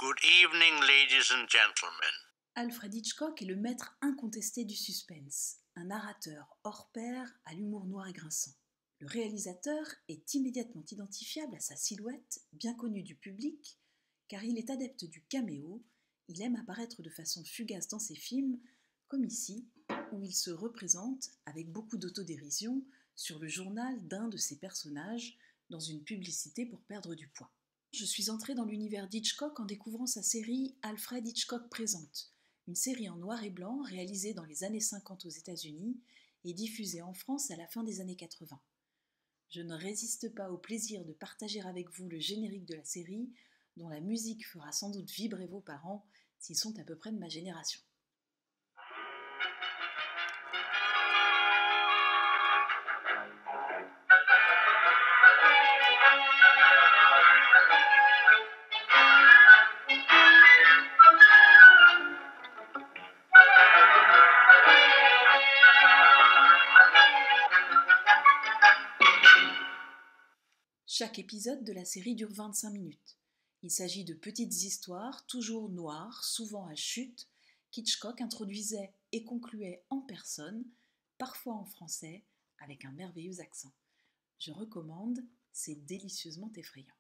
Good evening, ladies and gentlemen. Alfred Hitchcock est le maître incontesté du suspense, un narrateur hors pair à l'humour noir et grinçant. Le réalisateur est immédiatement identifiable à sa silhouette, bien connue du public, car il est adepte du caméo, il aime apparaître de façon fugace dans ses films, comme ici, où il se représente, avec beaucoup d'autodérision, sur le journal d'un de ses personnages, dans une publicité pour perdre du poids. Je suis entrée dans l'univers d'Hitchcock en découvrant sa série Alfred Hitchcock présente, une série en noir et blanc réalisée dans les années 50 aux États-Unis et diffusée en France à la fin des années 80. Je ne résiste pas au plaisir de partager avec vous le générique de la série, dont la musique fera sans doute vibrer vos parents s'ils sont à peu près de ma génération. Chaque épisode de la série dure 25 minutes. Il s'agit de petites histoires, toujours noires, souvent à chute, qu'Hitchcock introduisait et concluait en personne, parfois en français, avec un merveilleux accent. Je recommande, c'est délicieusement effrayant.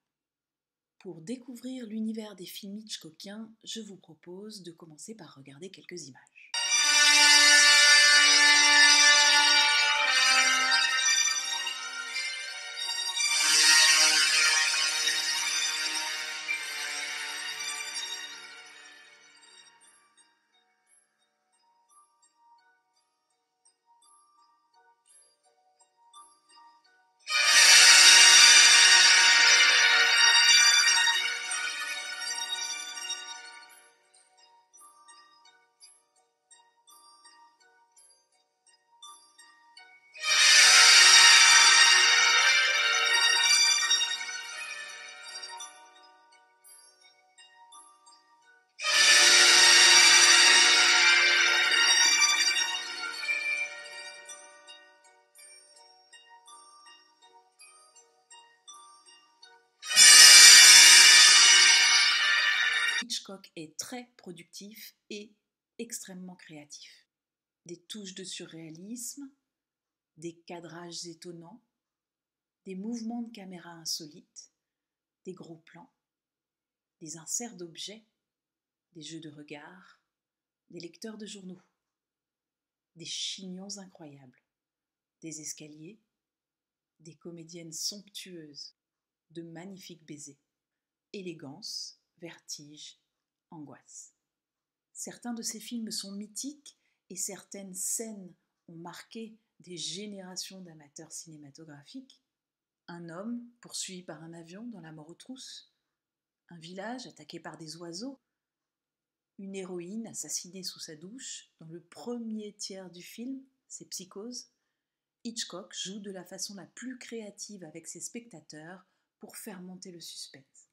Pour découvrir l'univers des films hitchcockiens, je vous propose de commencer par regarder quelques images. Hitchcock est très productif et extrêmement créatif. Des touches de surréalisme, des cadrages étonnants, des mouvements de caméra insolites, des gros plans, des inserts d'objets, des jeux de regard, des lecteurs de journaux, des chignons incroyables, des escaliers, des comédiennes somptueuses, de magnifiques baisers, élégance, vertige, angoisse. Certains de ces films sont mythiques et certaines scènes ont marqué des générations d'amateurs cinématographiques. Un homme poursuivi par un avion dans la mort aux trousses, un village attaqué par des oiseaux, une héroïne assassinée sous sa douche. Dans le premier tiers du film, c'est Psychose. Hitchcock joue de la façon la plus créative avec ses spectateurs pour faire monter le suspense.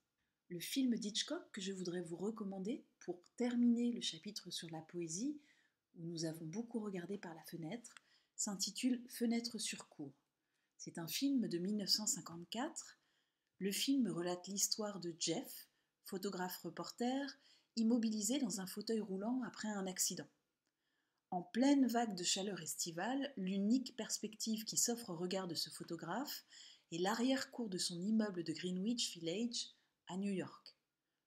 Le film d'Hitchcock que je voudrais vous recommander pour terminer le chapitre sur la poésie, où nous avons beaucoup regardé par la fenêtre, s'intitule Fenêtre sur cour. C'est un film de 1954. Le film relate l'histoire de Jeff, photographe-reporter, immobilisé dans un fauteuil roulant après un accident. En pleine vague de chaleur estivale, l'unique perspective qui s'offre au regard de ce photographe est l'arrière-cour de son immeuble de Greenwich Village, à New York.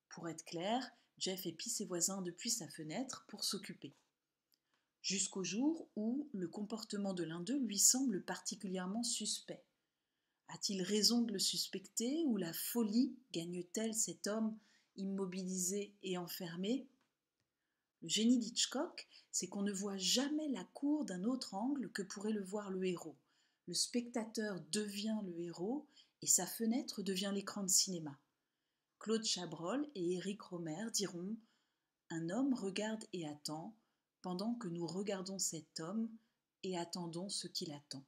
Pour être clair, Jeff épie ses voisins depuis sa fenêtre pour s'occuper. Jusqu'au jour où le comportement de l'un d'eux lui semble particulièrement suspect. A-t-il raison de le suspecter ou la folie gagne-t-elle cet homme immobilisé et enfermé ? Le génie d'Hitchcock, c'est qu'on ne voit jamais la cour d'un autre angle que pourrait le voir le héros. Le spectateur devient le héros et sa fenêtre devient l'écran de cinéma. Claude Chabrol et Éric Rohmer diront « Un homme regarde et attend, pendant que nous regardons cet homme et attendons ce qu'il attend. »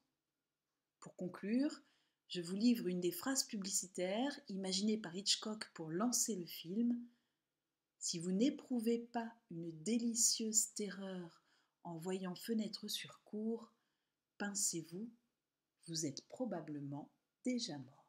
Pour conclure, je vous livre une des phrases publicitaires imaginées par Hitchcock pour lancer le film. Si vous n'éprouvez pas une délicieuse terreur en voyant Fenêtre sur cour, pincez-vous, vous êtes probablement déjà mort.